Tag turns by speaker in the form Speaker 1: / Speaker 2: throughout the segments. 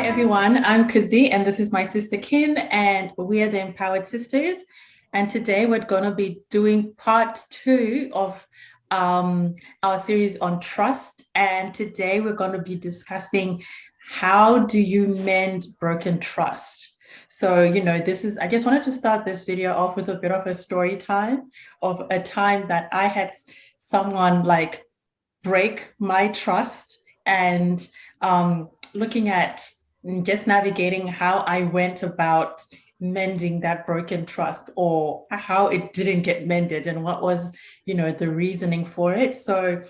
Speaker 1: Hi everyone, I'm Kuzi and this is my sister Kin and we are the Empowered Sisters. And today we're going to be doing part two of our series on trust. And today we're going to be discussing how do you mend broken trust? So, I just wanted to start this video off with a bit of a story time of a time that I had someone like break my trust and looking at just navigating how I went about mending that broken trust or how it didn't get mended and what was, the reasoning for it. So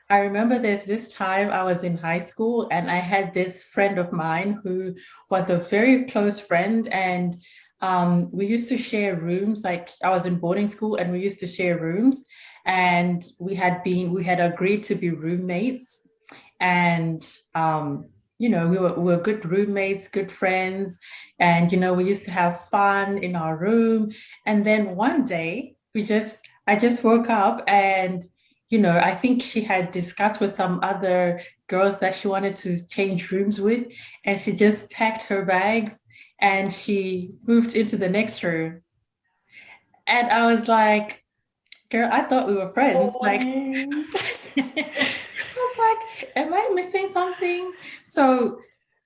Speaker 1: I remember there's this time I was in high school and I had this friend of mine who was a very close friend and we used to share rooms. Like I was in boarding school and we used to share rooms and we had agreed to be roommates and we were good roommates, good friends, and we used to have fun in our room. And then one day I just woke up and I think she had discussed with some other girls that she wanted to change rooms with, and she just packed her bags and she moved into the next room. And I was like, girl, I thought we were friends. Like,
Speaker 2: Morning.
Speaker 1: I was like, am I missing something? So,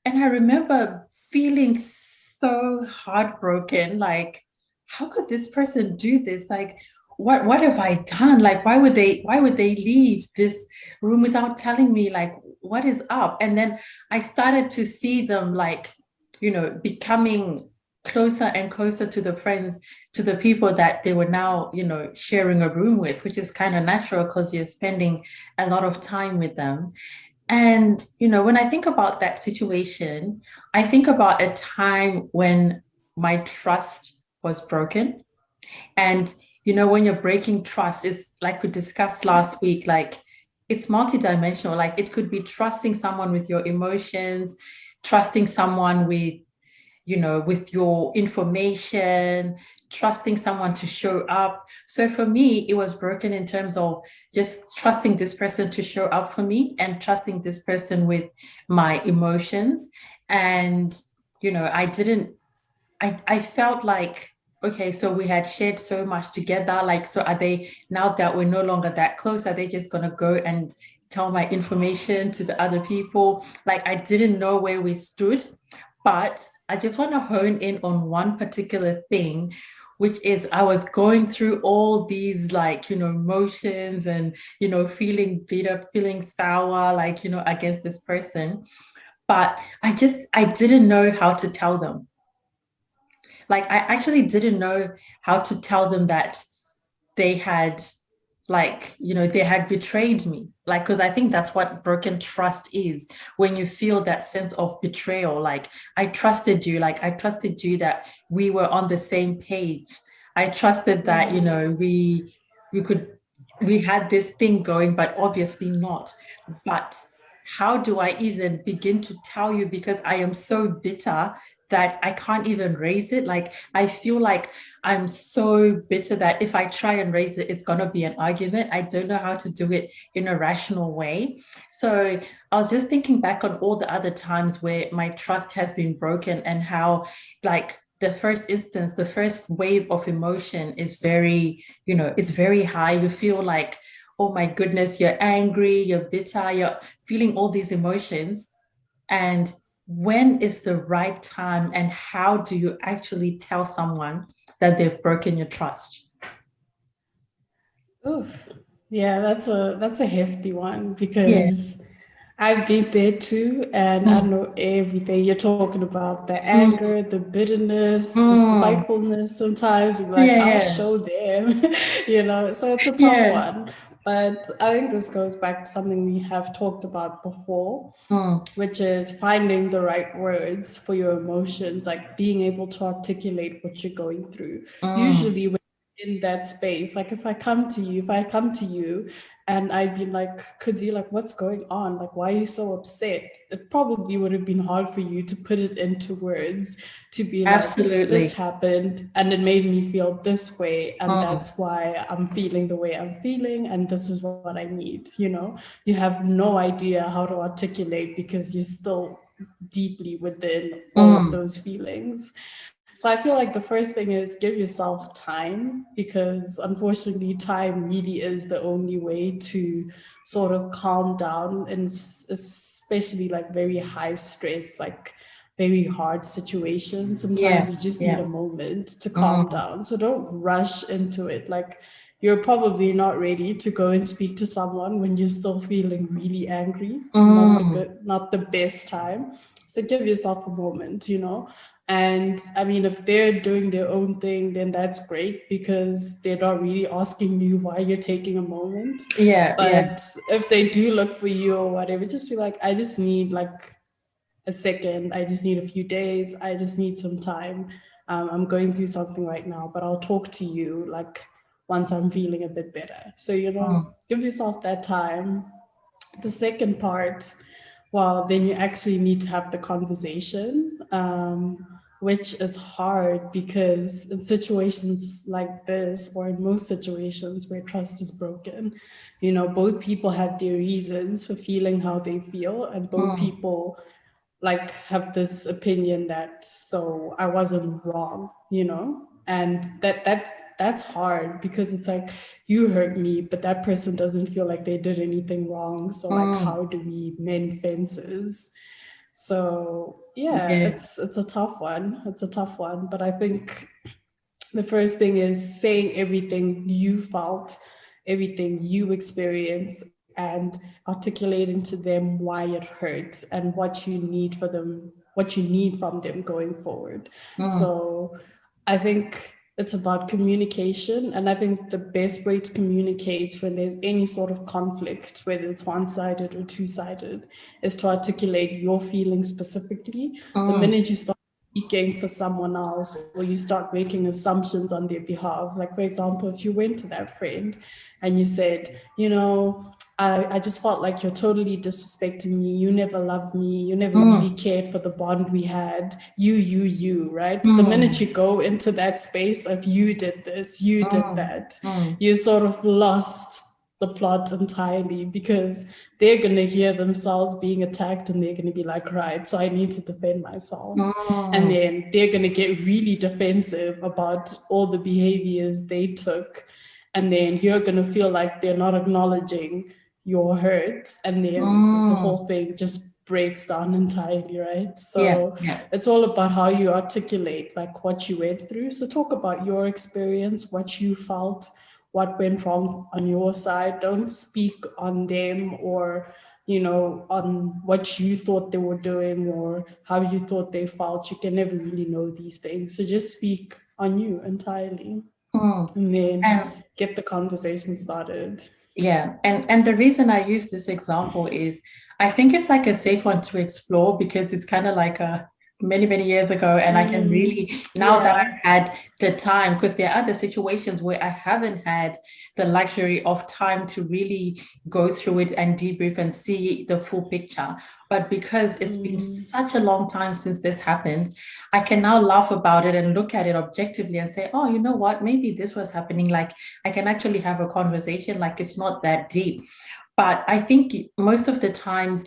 Speaker 1: and I remember feeling so heartbroken. Like, how could this person do this? Like, what have I done? Like, why would they leave this room without telling me like what is up? And then I started to see them like, becoming closer and closer to the friends, to the people that they were now, sharing a room with, which is kind of natural because you're spending a lot of time with them. And, when I think about that situation, I think about a time when my trust was broken. And, when you're breaking trust, it's like we discussed last week, like it's multidimensional. Like it could be trusting someone with your emotions, trusting someone with your information, trusting someone to show up. So for me, it was broken in terms of just trusting this person to show up for me and trusting this person with my emotions. And, I didn't, I felt like, okay, so we had shared so much together. Like, so are they, now that we're no longer that close, are they just going to go and tell my information to the other people? Like, I didn't know where we stood. But I just want to hone in on one particular thing, which is I was going through all these like, emotions and, feeling bitter, feeling sour, like, against this person. But I didn't know how to tell them. Like, I actually didn't know how to tell them that they had they had betrayed me, like, because I think that's what broken trust is, when you feel that sense of betrayal. Like, I trusted you that we were on the same page. I trusted that
Speaker 2: Mm.
Speaker 1: we could we had this thing going, but obviously not. But how do I even begin to tell you, because I am so bitter that I can't even raise it. Like, I feel like I'm so bitter that if I try and raise it, it's going to be an argument. I don't know how to do it in a rational way. So I was just thinking back on all the other times where my trust has been broken and how, like, the first instance, the first wave of emotion is very, it's very high. You feel like, oh my goodness, you're angry, you're bitter, you're feeling all these emotions. And when is the right time, and how do you actually tell someone that they've broken your trust?
Speaker 2: Oof. Yeah, that's a hefty one
Speaker 1: Yeah.
Speaker 2: because I've been there too, and I
Speaker 1: Mm,
Speaker 2: know everything you're talking about, the
Speaker 1: mm,
Speaker 2: anger, the bitterness, the
Speaker 1: mm.
Speaker 2: spitefulness. Sometimes you're like, I'll
Speaker 1: Yeah.
Speaker 2: show them, so it's a tough
Speaker 1: Yeah.
Speaker 2: one. But I think this goes back to something we have talked about before,
Speaker 1: Mm,
Speaker 2: which is finding the right words for your emotions, like being able to articulate what you're going through.
Speaker 1: mm,
Speaker 2: Usually, when you're in that space, like if I come to you and I'd be like, could you, like, what's going on? Like, why are you so upset? It probably would have been hard for you to put it into words, to be like, this
Speaker 1: absolutely.
Speaker 2: happened and it made me feel this way. And
Speaker 1: Mm,
Speaker 2: that's why I'm feeling the way I'm feeling. And this is what I need, you have no idea how to articulate because you're still deeply within all of
Speaker 1: Mm.
Speaker 2: those feelings. So I feel like the first thing is give yourself time, because unfortunately time really is the only way to sort of calm down, and especially like very high stress, like very hard situations.
Speaker 1: Yeah,
Speaker 2: Sometimes you just need
Speaker 1: yeah.
Speaker 2: a moment to calm
Speaker 1: Mm.
Speaker 2: down. So don't rush into it. Like you're probably not ready to go and speak to someone when you're still feeling really angry.
Speaker 1: Mm.
Speaker 2: Not the best time. So give yourself a moment, and I mean, if they're doing their own thing, then that's great, because they're not really asking you why you're taking a moment.
Speaker 1: Yeah, yeah.
Speaker 2: But if they do look for you or whatever, just be like, I just need like a second. I just need a few days. I just need some time. I'm going through something right now, but I'll talk to you like once I'm feeling a bit better. So,
Speaker 1: Mm.
Speaker 2: give yourself that time. The second part, well, then you actually need to have the conversation, which is hard because in situations like this, or in most situations where trust is broken, both people have their reasons for feeling how they feel, and both
Speaker 1: Mm.
Speaker 2: people like have this opinion that so I wasn't wrong, and that's hard, because it's like you hurt me, but that person doesn't feel like they did anything wrong. So like,
Speaker 1: Mm.
Speaker 2: how do we mend fences? So yeah,
Speaker 1: Yeah.
Speaker 2: it's a tough one. It's a tough one, but I think the first thing is saying everything you felt, everything you experienced, and articulating to them why it hurts and what you need for them, what you need from them going forward.
Speaker 1: Mm.
Speaker 2: So I think it's about communication. And I think the best way to communicate when there's any sort of conflict, whether it's one sided or two sided, is to articulate your feelings specifically. The
Speaker 1: Mm.
Speaker 2: minute you start speaking for someone else, or you start making assumptions on their behalf, like for example, if you went to that friend and you said, I just felt like you're totally disrespecting me. You never loved me. You never really
Speaker 1: Mm.
Speaker 2: cared for the bond we had. You, right? The minute
Speaker 1: Mm.
Speaker 2: you go into that space of you did this, you did
Speaker 1: Mm.
Speaker 2: that,
Speaker 1: Mm.
Speaker 2: you sort of lost the plot entirely, because they're going to hear themselves being attacked and they're going to be like, right, so I need to defend myself. And
Speaker 1: Mm.
Speaker 2: then they're going to get really defensive about all the behaviors they took. And then you're going to feel like they're not acknowledging your hurt. And then the
Speaker 1: Mm.
Speaker 2: whole thing just breaks down entirely, right?
Speaker 1: Yeah,
Speaker 2: So
Speaker 1: yeah.
Speaker 2: it's all about how you articulate like what you went through. So talk about your experience, what you felt, what went wrong on your side. Don't speak on them, or on what you thought they were doing or how you thought they felt. You can never really know these things. So just speak on you entirely,
Speaker 1: Mm.
Speaker 2: and then
Speaker 1: And
Speaker 2: get the conversation started.
Speaker 1: yeah, and the reason I use this example is I think it's like a safe one to explore because it's kind of like a many years ago, and I can really now that
Speaker 2: Yeah.
Speaker 1: I've had the time, because there are other situations where I haven't had the luxury of time to really go through it and debrief and see the full picture. But because it's been
Speaker 2: Mm,
Speaker 1: such a long time since this happened, I can now laugh about it and look at it objectively and say, oh, you know what? Maybe this was happening. Like I can actually have a conversation, like it's not that deep. But I think most of the times,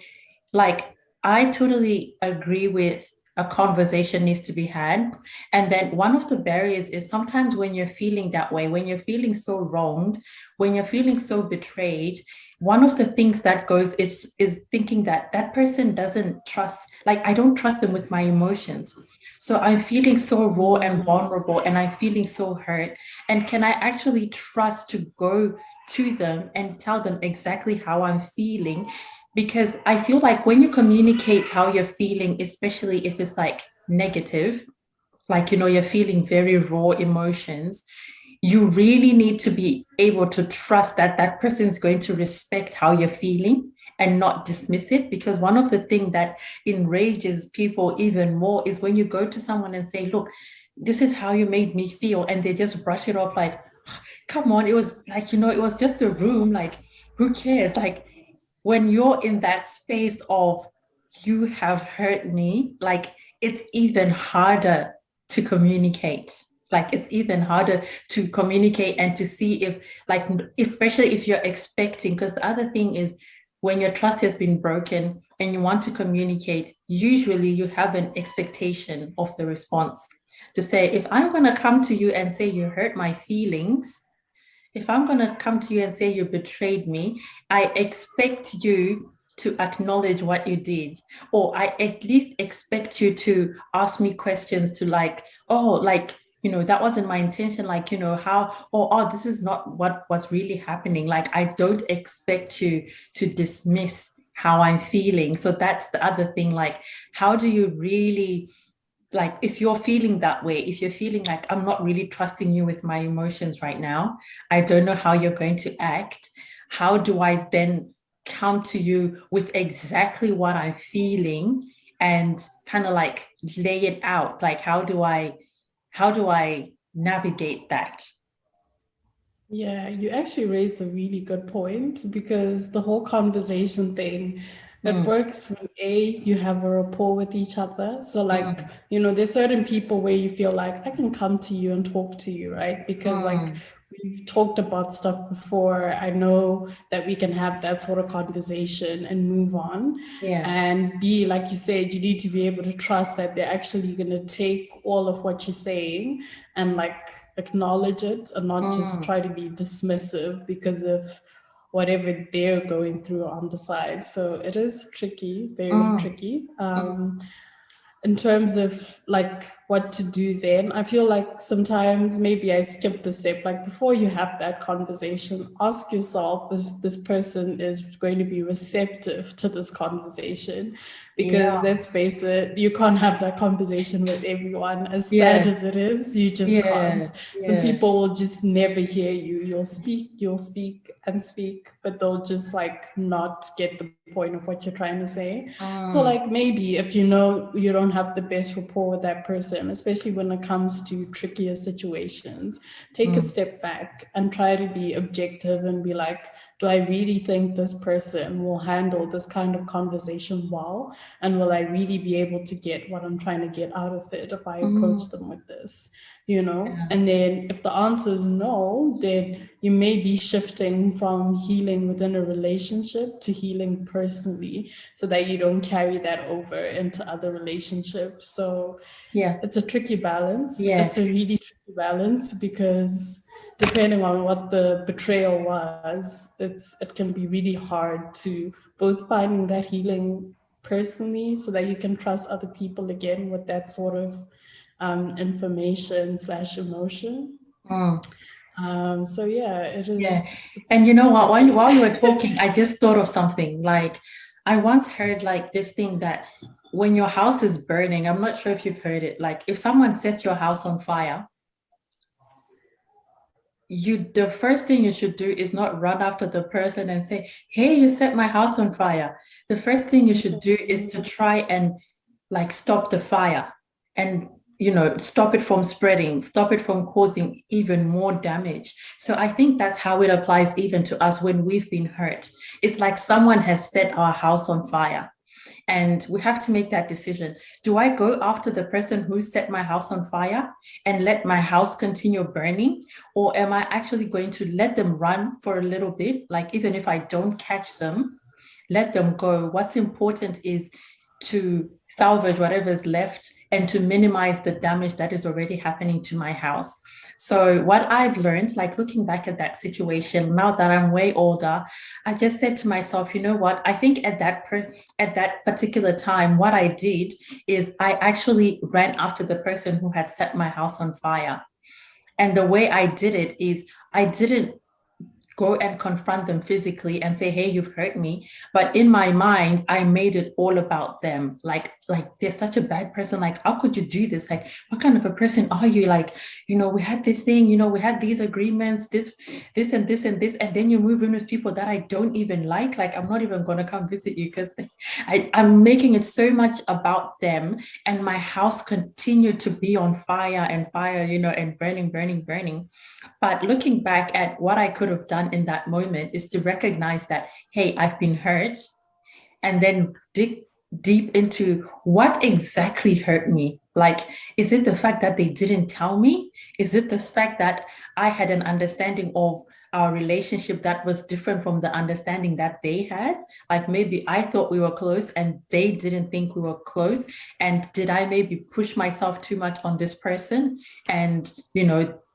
Speaker 1: like I totally agree with a conversation needs to be had. And then one of the barriers is sometimes when you're feeling that way, when you're feeling so wronged, when you're feeling so betrayed, one of the things that goes is thinking that that person doesn't trust, like I don't trust them with my emotions. So I'm feeling so raw and
Speaker 2: mm,
Speaker 1: vulnerable and I'm feeling so hurt. And can I actually trust to go to them and tell them exactly how I'm feeling? Because I feel like when you communicate how you're feeling, especially if it's like negative, like, you're feeling very raw emotions, you really need to be able to trust that that person is going to respect how you're feeling and not dismiss it. Because one of the things that enrages people even more is when you go to someone and say, look, this is how you made me feel. And they just brush it off like, come on, it was like, it was just a room. Like, who cares? Like, when you're in that space of you have hurt me, like it's even harder to communicate. Like it's even harder to communicate and to see if, like, especially if you're expecting, because the other thing is when your trust has been broken and you want to communicate, usually you have an expectation of the response to say, if I'm going to come to you and say you hurt my feelings, if I'm going to come to you and say you betrayed me, I expect you to acknowledge what you did, or I at least expect you to ask me questions to like, oh, like, that wasn't my intention. Like, how, or, oh, this is not what was really happening. Like, I don't expect you to dismiss how I'm feeling. So that's the other thing. Like, how do you really like if you're feeling that way, if you're feeling like I'm not really trusting you with my emotions right now, I don't know how you're going to act. How do I then come to you with exactly what I'm feeling and kind of like lay it out? Like how do I navigate that?
Speaker 2: Yeah, you actually raised a really good point because the whole conversation thing, it
Speaker 1: Mm,
Speaker 2: works when you have a rapport with each other. So like,
Speaker 1: mm,
Speaker 2: there's certain people where you feel like I can come to you and talk to you, right? Because like
Speaker 1: mm,
Speaker 2: we've talked about stuff before. I know that we can have that sort of conversation and move on.
Speaker 1: yeah.
Speaker 2: And be, like you said, you need to be able to trust that they're actually gonna take all of what you're saying and like acknowledge it and not just
Speaker 1: Mm,
Speaker 2: try to be dismissive because of whatever they're going through on the side. So it is tricky, very
Speaker 1: mm,
Speaker 2: tricky.
Speaker 1: mm,
Speaker 2: In terms of like what to do then, I feel like sometimes maybe I skip the step. Like before you have that conversation, ask yourself if this person is going to be receptive to this conversation, because
Speaker 1: yeah.
Speaker 2: let's face it, you can't have that conversation with everyone. As sad
Speaker 1: Yeah.
Speaker 2: as it is, you just
Speaker 1: Yeah.
Speaker 2: can't. Some
Speaker 1: Yeah.
Speaker 2: people will just never hear you. You'll speak and speak, but they'll just like not get the point of what you're trying to say. So
Speaker 1: Mm,
Speaker 2: like maybe if you know you don't have the best rapport with that person, especially when it comes to trickier situations, take a
Speaker 1: mm,
Speaker 2: step back and try to be objective and be like, do I really think this person will handle this kind of conversation well? And will I really be able to get what I'm trying to get out of it if I approach
Speaker 1: mm,
Speaker 2: them with this? You know,
Speaker 1: yeah.
Speaker 2: and then if the answer is no, then you may be shifting from healing within a relationship to healing personally, so that you don't carry that over into other relationships. So
Speaker 1: Yeah.
Speaker 2: it's a tricky balance.
Speaker 1: Yeah.
Speaker 2: It's a really tricky balance because depending on what the betrayal was, it can be really hard to both finding that healing personally so that you can trust other people again with that sort of information slash emotion.
Speaker 1: Mm,
Speaker 2: So yeah,
Speaker 1: yeah.
Speaker 2: it's
Speaker 1: And you know what? While
Speaker 2: tricky.
Speaker 1: while you were talking, I just thought of something. Like I once heard like this thing that when your house is burning, I'm not sure if you've heard it. Like if someone sets your house on fire, the first thing you should do is not run after the person and say, "Hey, you set my house on fire." The first thing you should do is to try and like stop the fire and stop it from spreading, stop it from causing even more damage. So I think that's how it applies even to us when we've been hurt. It's like someone has set our house on fire and we have to make that decision. Do I go after the person who set my house on fire and let my house continue burning? Or am I actually going to let them run for a little bit? Like, even if I don't catch them, let them go. What's important is to salvage whatever is left and to minimize the damage that is already happening to my house. So, what I've learned, like looking back at that situation, now that I'm way older, I just said to myself, you know what? I think at that particular time, what I did is I actually ran after the person who had set my house on fire. And the way I did it is I didn't go and confront them physically and say, hey, you've hurt me. But in my mind, I made it all about them. Like they're such a bad person. Like, how could you do this? Like, what kind of a person are you? Like, we had this thing, we had these agreements, this and this and this, and then you move in with people that I don't even like. Like, I'm not even gonna come visit you because I'm making it so much about them. And my house continued to be on fire and fire, and burning, burning, burning. But looking back at what I could have done in that moment is to recognize that, hey, I've been hurt, and then dig deep into what exactly hurt me. Like, is it the fact that they didn't tell me? Is it the fact that I had an understanding of our relationship that was different from the understanding that they had? Like maybe I thought we were close and they didn't think we were close. And did I maybe push myself too much on this person? And,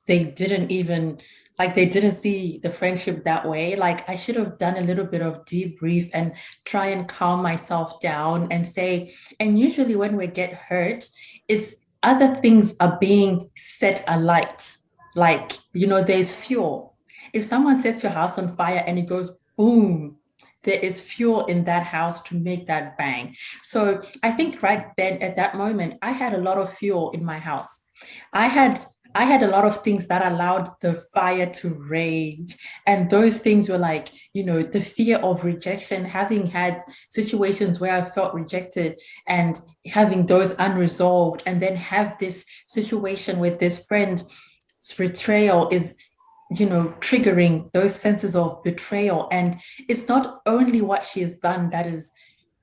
Speaker 1: they didn't even like they didn't see the friendship that way. Like I should have done a little bit of debrief and try and calm myself down and say, and usually when we get hurt, it's other things are being set alight. Like, there's fuel. If someone sets your house on fire and it goes boom, there is fuel in that house to make that bang. So I think right then at that moment, I had a lot of fuel in my house. I had I had a lot of things that allowed the fire to rage. And those things were like, the fear of rejection, having had situations where I felt rejected and having those unresolved, and then have this situation with this friend's betrayal is triggering those senses of betrayal. And it's not only what she has done that is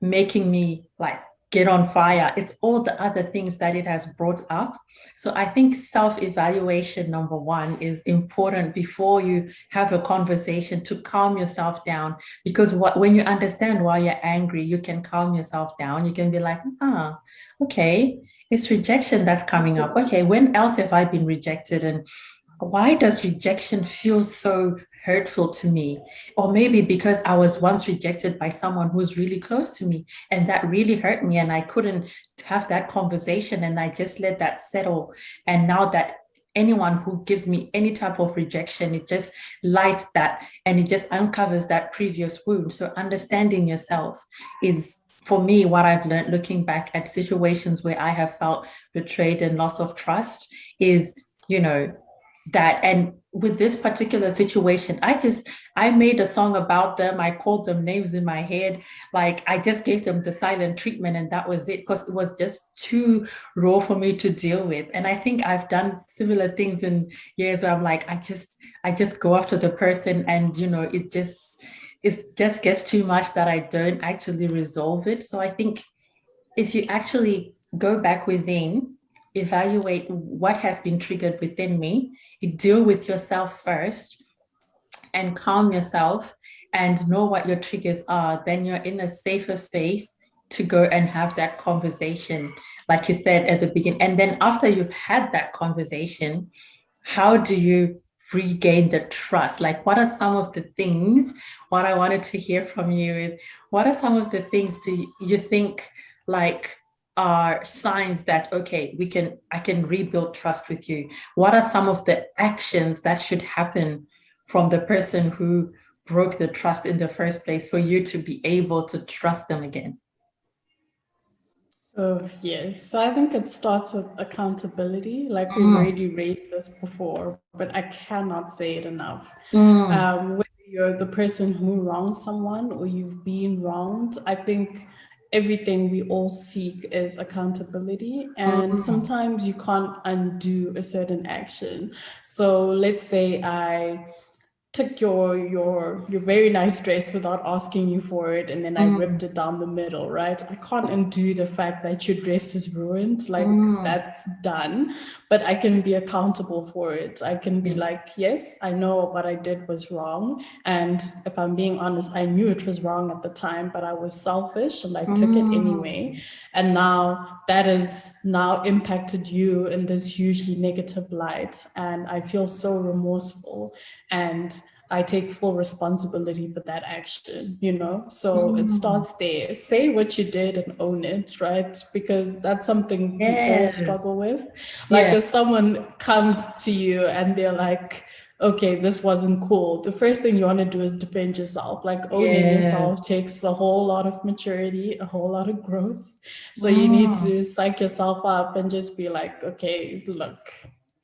Speaker 1: making me like get on fire, it's all the other things that it has brought up. So I think self-evaluation, number one, is important before you have a conversation to calm yourself down. Because when you understand why you're angry, you can calm yourself down. You can be like, okay, it's rejection that's coming up. Okay, when else have I been rejected? And why does rejection feel so hurtful to me? Or maybe because I was once rejected by someone who's really close to me and that really hurt me and I couldn't have that conversation and I just let that settle. And now that anyone who gives me any type of rejection, it just lights that and it just uncovers that previous wound. So understanding yourself is, for me, what I've learned looking back at situations where I have felt betrayed and loss of trust is, you know, that. And with this particular situation, I made a song about them. I called them names in my head. Like I just gave them the silent treatment and that was it, because it was just too raw for me to deal with. And I think I've done similar things in years where I'm like, I just go after the person and it just gets too much that I don't actually resolve it. So I think if you actually go back within, evaluate what has been triggered within me, you deal with yourself first and calm yourself and know what your triggers are, then you're in a safer space to go and have that conversation, like you said at the beginning. And then after you've had that conversation, how do you regain the trust? Like, what are some of the things? What I wanted to hear from you is, what are some of the things do you think like are signs that, okay, I can rebuild trust with you? What are some of the actions that should happen from the person who broke the trust in the first place for you to be able to trust them again?
Speaker 2: Oh, yes. So I think it starts with accountability. Like we've
Speaker 1: Mm,
Speaker 2: already raised this before, but I cannot say it enough.
Speaker 1: mm,
Speaker 2: Whether you're the person who wronged someone or you've been wronged, I think everything we all seek is accountability. And
Speaker 1: mm,
Speaker 2: sometimes you can't undo a certain action. So let's say I took your very nice dress without asking you for it, and then I ripped
Speaker 1: mm,
Speaker 2: it down the middle, right? I can't undo the fact that your dress is ruined. Like
Speaker 1: mm.
Speaker 2: that's done, but I can be accountable for it. I can be
Speaker 1: Yeah.
Speaker 2: like, yes, I know what I did was wrong, and if I'm being honest, I knew it was wrong at the time, but I was selfish and I took it anyway.
Speaker 1: Mm.
Speaker 2: And now that has now impacted you in this hugely negative light, and I feel so remorseful, and I take full responsibility for that action, you know? So it
Speaker 1: Mm.
Speaker 2: starts there. Say what you did and own it, right? Because that's something we all
Speaker 1: Yes.
Speaker 2: struggle with. Like
Speaker 1: Yeah.
Speaker 2: if someone comes to you and they're like, okay, this wasn't cool, the first thing you want to do is defend yourself. Like owning
Speaker 1: Yes.
Speaker 2: yourself takes a whole lot of maturity, a whole lot of growth. So you need
Speaker 1: Mm.
Speaker 2: to psych yourself up and just be like, okay, look,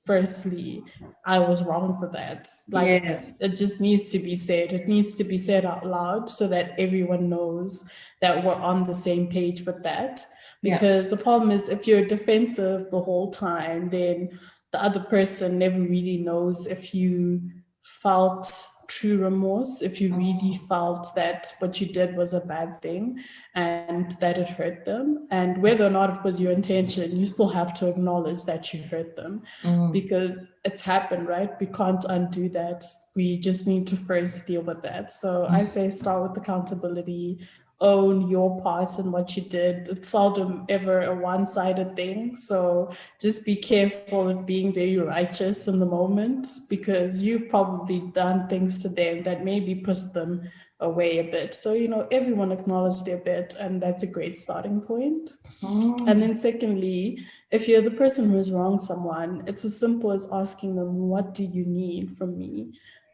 Speaker 2: firstly, I was wrong for that. Like it
Speaker 1: Yes.
Speaker 2: just needs to be said. It needs to be said out loud so that everyone knows that we're on the same page with that.
Speaker 1: Yeah.
Speaker 2: Because the problem is if you're defensive the whole time, then the other person never really knows if you felt true remorse, if you really
Speaker 1: Mm,
Speaker 2: felt that what you did was a bad thing and that it hurt them. And whether or not it was your intention, you still have to acknowledge that you hurt them
Speaker 1: mm,
Speaker 2: because it's happened, right? We can't undo that. We just need to first deal with that. So I
Speaker 1: mm.
Speaker 2: say start with accountability, own your part in what you did. It's seldom ever a one-sided thing. So just be careful of being very righteous in the moment because you've probably done things to them that maybe pushed them away a bit. So, everyone acknowledge their bit, and that's a great starting point. And
Speaker 1: Mm,
Speaker 2: then, secondly, if you're the person who's wronged someone, it's as simple as asking them, what do you need from me?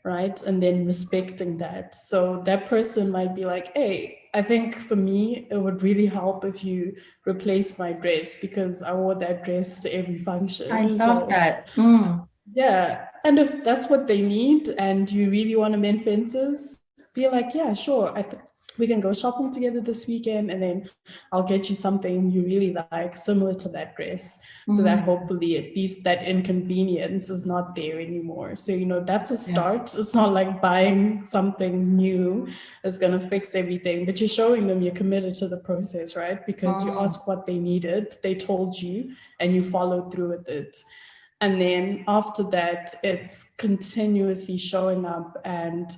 Speaker 2: Right. And then respecting that. So that person might be like, hey, I think for me, it would really help if you replace my dress because I wore that dress to every
Speaker 1: I
Speaker 2: function.
Speaker 1: love
Speaker 2: So
Speaker 1: that. Mm,
Speaker 2: yeah. And if that's what they need and you really want to mend fences, be like, yeah, sure. We can go shopping together this weekend and then I'll get you something you really like, similar to that dress, so that
Speaker 1: mm,
Speaker 2: hopefully at least that inconvenience is not there anymore. So, that's a
Speaker 1: yeah.
Speaker 2: start. It's not like buying something new is going to fix everything, but you're showing them you're committed to the process, right? Because you
Speaker 1: Mm,
Speaker 2: asked what they needed, they told you, and you followed through with it. And then after that, it's continuously showing up and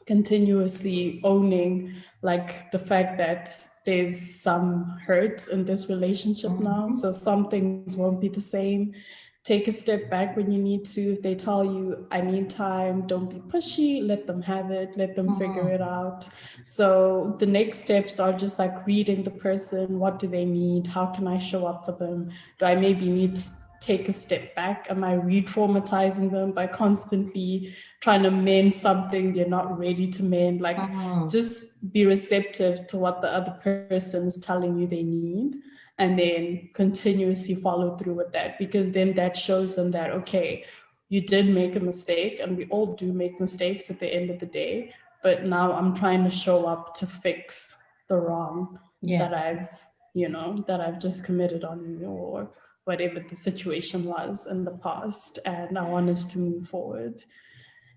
Speaker 2: continuously owning like the fact that there's some hurt in this relationship now.
Speaker 1: mhm,
Speaker 2: So some things won't be the same. Take a step back when you need to. If they tell you, I need time, don't be pushy, let them have it, let them figure
Speaker 1: mm,
Speaker 2: it out. So the next steps are just like reading the person. What do they need? How can I show up for them? Do I maybe need to take a step back? Am I re-traumatizing them by constantly trying to mend something they're not ready to mend? Like,
Speaker 1: mm,
Speaker 2: just be receptive to what the other person is telling you they need, and then continuously follow through with that, because then that shows them that, okay, you did make a mistake, and we all do make mistakes at the end of the day, but now I'm trying to show up to fix the wrong
Speaker 1: yeah.
Speaker 2: that I've just committed on you, or whatever the situation was in the past, and I want us to move forward.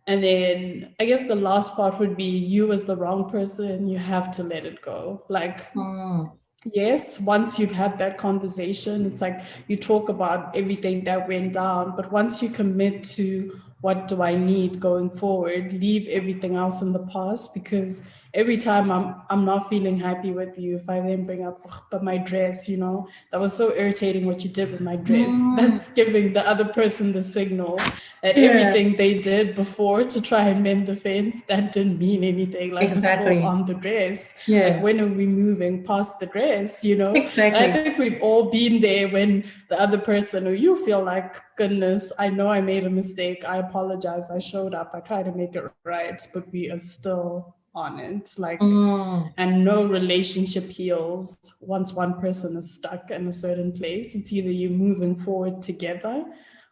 Speaker 2: And then I guess the last part would be, you as the wrong person, you have to let it go. Like,
Speaker 1: Mm,
Speaker 2: yes, once you've had that conversation, it's like you talk about everything that went down, but once you commit to what do I need going forward, leave everything else in the past, because every time I'm not feeling happy with you, if I then bring up, "Ugh, but my dress, that was so irritating what you did with my dress,"
Speaker 1: mm,
Speaker 2: that's giving the other person the signal that
Speaker 1: yeah,
Speaker 2: everything they did before to try and mend the fence, that didn't mean anything. Like, we're still
Speaker 1: exactly.
Speaker 2: on the dress. Like,
Speaker 1: Yeah,
Speaker 2: when are we moving past the dress? And I
Speaker 1: exactly.
Speaker 2: think we've all been there when the other person, or you feel like, goodness, I know I made a mistake. I apologize. I showed up. I tried to make it right, but we are still on it. Like,
Speaker 1: Mm,
Speaker 2: and no relationship heals once one person is stuck in a certain place. It's either you're moving forward together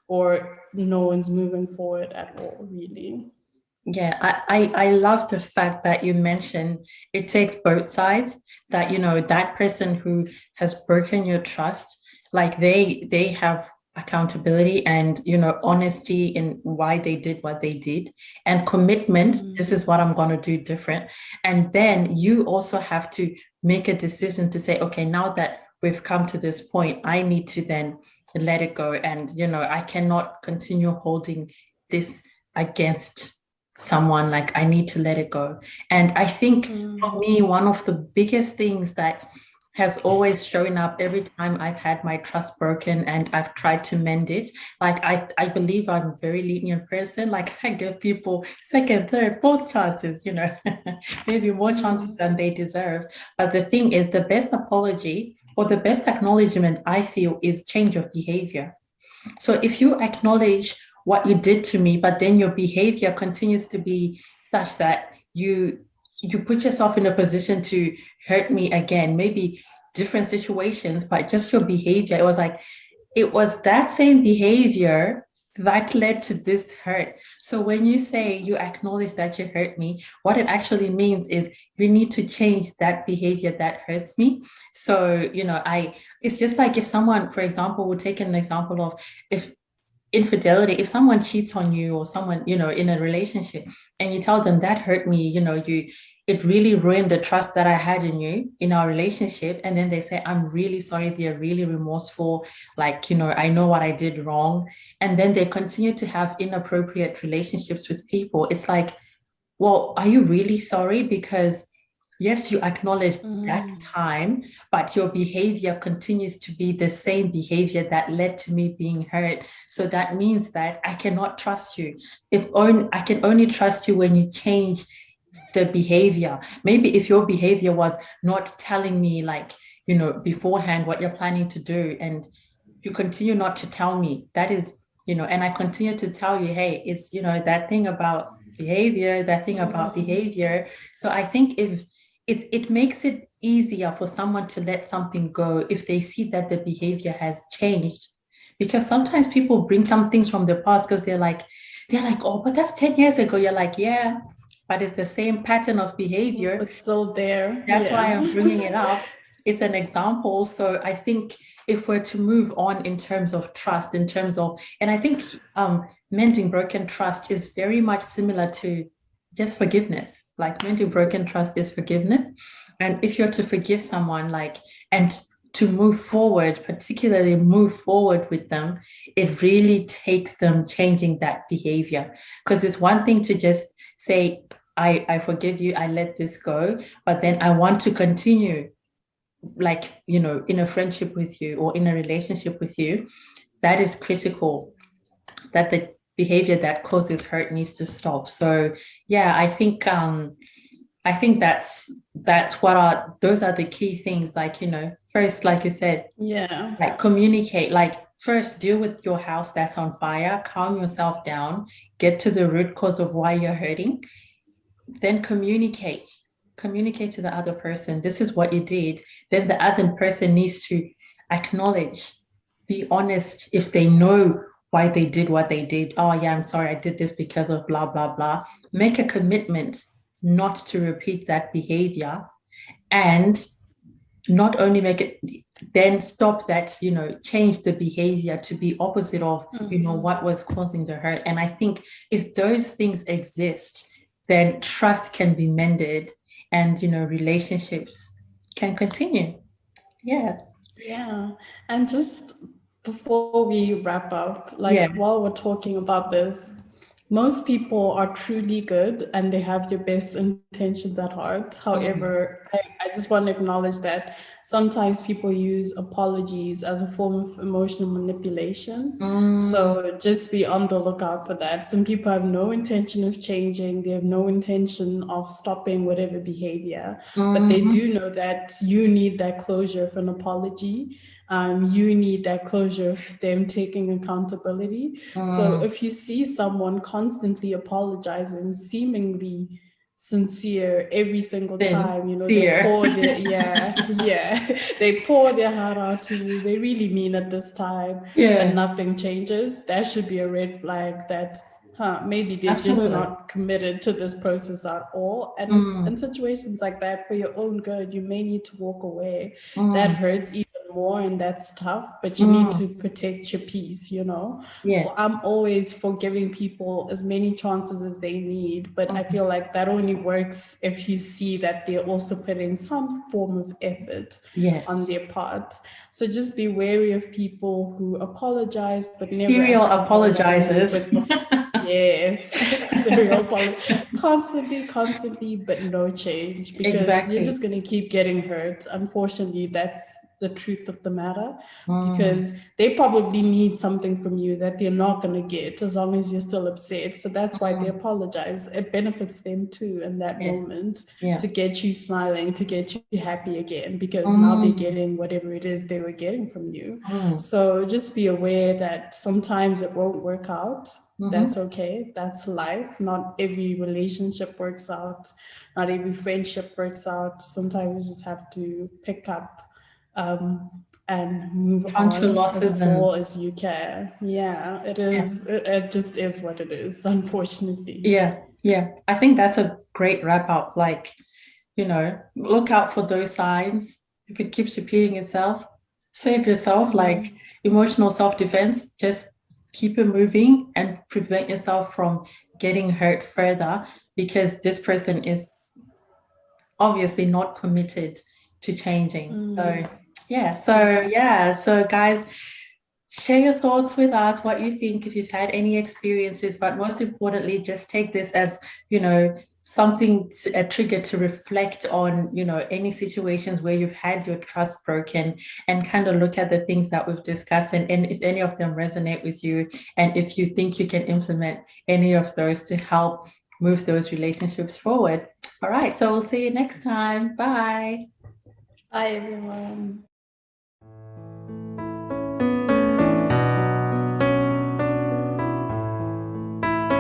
Speaker 2: or no one's moving forward at all, really.
Speaker 1: yeah, I love the fact that you mentioned it takes both sides, that that person who has broken your trust, like they have accountability and honesty in why they did what they did, and commitment, this is
Speaker 2: Mm.
Speaker 1: what I'm going to do different. And then you also have to make a decision to say, okay, now that we've come to this point, I need to then let it go. And I cannot continue holding this against someone. Like, I need to let it go. And I think for
Speaker 2: Mm.
Speaker 1: me, one of the biggest things that has always shown up every time I've had my trust broken and I've tried to mend it. Like, I believe I'm a very lenient person. Like, I give people second, third, fourth chances, maybe more chances
Speaker 2: Mm.
Speaker 1: than they deserve. But the thing is, the best apology or the best acknowledgement, I feel, is change of behavior. So if you acknowledge what you did to me, but then your behavior continues to be such that you put yourself in a position to hurt me again, maybe different situations, but just your behavior, it was that same behavior that led to this hurt. So when you say you acknowledge that you hurt me, what it actually means is you need to change that behavior that hurts me. So, it's just like if someone, for example, would take an example of if infidelity, if someone cheats on you or someone, in a relationship and you tell them that hurt me, it really ruined the trust that I had in you in our relationship. And then they say, I'm really sorry, they're really remorseful, like, I know what I did wrong. And then they continue to have inappropriate relationships with people. It's like, well, are you really sorry? Because yes, you acknowledge that
Speaker 2: Mm.
Speaker 1: time, but your behavior continues to be the same behavior that led to me being hurt. So that means that I cannot trust you. I can only trust you when you change the behavior. Maybe if your behavior was not telling me, like, beforehand what you're planning to do, and you continue not to tell me, that is, and I continue to tell you, hey, it's, that thing about behavior, that thing about
Speaker 2: Mm.
Speaker 1: behavior. So I think if it makes it easier for someone to let something go if they see that the behavior has changed. Because sometimes people bring some things from the past because they're like, oh, but that's 10 years ago. You're like, yeah, but it's the same pattern of behavior.
Speaker 2: It's still there.
Speaker 1: That's why
Speaker 2: Yeah.
Speaker 1: I'm bringing it up. It's an example. So I think if we're to move on in terms of trust, and I think mending broken trust is very much similar to just forgiveness. Like mending broken trust is forgiveness. And if you're to forgive someone, like, and to move forward, particularly move forward with them, it really takes them changing that behavior. Because it's one thing to just say, I forgive you, I let this go, but then I want to continue, like, in a friendship with you or in a relationship with you. That is critical, that the behavior that causes hurt needs to stop. So yeah, I think that's what are those are the key things, like, first, like you said,
Speaker 2: Yeah.
Speaker 1: like communicate, like first deal with your house that's on fire, calm yourself down, get to the root cause of why you're hurting, then communicate to the other person, this is what you did. Then the other person needs to acknowledge, be honest, if they know why they did what they did. Oh yeah, I'm sorry, I did this because of blah blah blah. Make a commitment not to repeat that behavior, and not only make it, then stop that, change the behavior to be opposite of,
Speaker 2: Mm.
Speaker 1: what was causing the hurt. And I think if those things exist, then trust can be mended, and relationships can continue. Yeah.
Speaker 2: Yeah. And just before we wrap up,
Speaker 1: Yeah.
Speaker 2: like while we're talking about this, most people are truly good and they have your best intentions at heart.
Speaker 1: Mm.
Speaker 2: However, I just want to acknowledge that sometimes people use apologies as a form of emotional manipulation.
Speaker 1: Mm.
Speaker 2: So just be on the lookout for that. Some people have no intention of changing, they have no intention of stopping whatever behavior, but they
Speaker 1: Mhm.
Speaker 2: do know that you need that closure of an apology. You need that closure of them taking accountability. So
Speaker 1: Mm.
Speaker 2: if you see someone constantly apologizing, seemingly sincere every single time, they
Speaker 1: Sincere.
Speaker 2: pour their, yeah, yeah, they pour their heart out to you, they really mean it this time, but
Speaker 1: Yeah,
Speaker 2: nothing changes, that should be a red flag that, maybe they're just
Speaker 1: absolutely.
Speaker 2: not committed to this process at all. And in
Speaker 1: Mm.
Speaker 2: situations like that, for your own good, you may need to walk away. That
Speaker 1: Mm.
Speaker 2: hurts even more and that's tough, but you need to
Speaker 1: Mm.
Speaker 2: protect your peace.
Speaker 1: Yeah.
Speaker 2: I'm always for giving people as many chances as they need, but I
Speaker 1: Mm.
Speaker 2: feel like that only works if you see that they're also putting some form of effort on
Speaker 1: Yes.
Speaker 2: their part. So just be wary of people who apologize but never
Speaker 1: Serial
Speaker 2: actually follow through
Speaker 1: apologizes.
Speaker 2: with, yes, serial apology, constantly, but no change, because you're
Speaker 1: Exactly.
Speaker 2: just going to keep getting hurt. Unfortunately, that's the truth of the matter,
Speaker 1: Mm.
Speaker 2: because they probably need something from you that they're not going to get as long as you're still upset. So that's why they
Speaker 1: Mm.
Speaker 2: apologize. It benefits them too in that
Speaker 1: Yeah.
Speaker 2: moment,
Speaker 1: Yeah.
Speaker 2: to get you smiling, to get you happy again, because now they're
Speaker 1: Mm.
Speaker 2: getting whatever it is they were getting from you.
Speaker 1: Mm.
Speaker 2: So just be aware that sometimes it won't work out. That's
Speaker 1: Mm-hmm.
Speaker 2: okay. That's life. Not every relationship works out. Not every friendship works out. Sometimes you just have to pick up, and move
Speaker 1: Count your
Speaker 2: on as
Speaker 1: losses and
Speaker 2: well as you can. Yeah, it
Speaker 1: yeah.
Speaker 2: is. It just is what it is, unfortunately.
Speaker 1: Yeah. Yeah. I think that's a great wrap up. Like, look out for those signs. If it keeps repeating itself, save yourself, like
Speaker 2: Mm.
Speaker 1: emotional self-defense, just keep it moving and prevent yourself from getting hurt further because this person is obviously not committed to changing. So
Speaker 2: Mm.
Speaker 1: yeah,
Speaker 2: Yeah.
Speaker 1: so guys, share your thoughts with us, what you think, if you've had any experiences, but most importantly, just take this as, something, a trigger to reflect on, any situations where you've had your trust broken and kind of look at the things that we've discussed and if any of them resonate with you and if you think you can implement any of those to help move those relationships forward. All right, so we'll see you next time. Bye.
Speaker 2: Bye, everyone.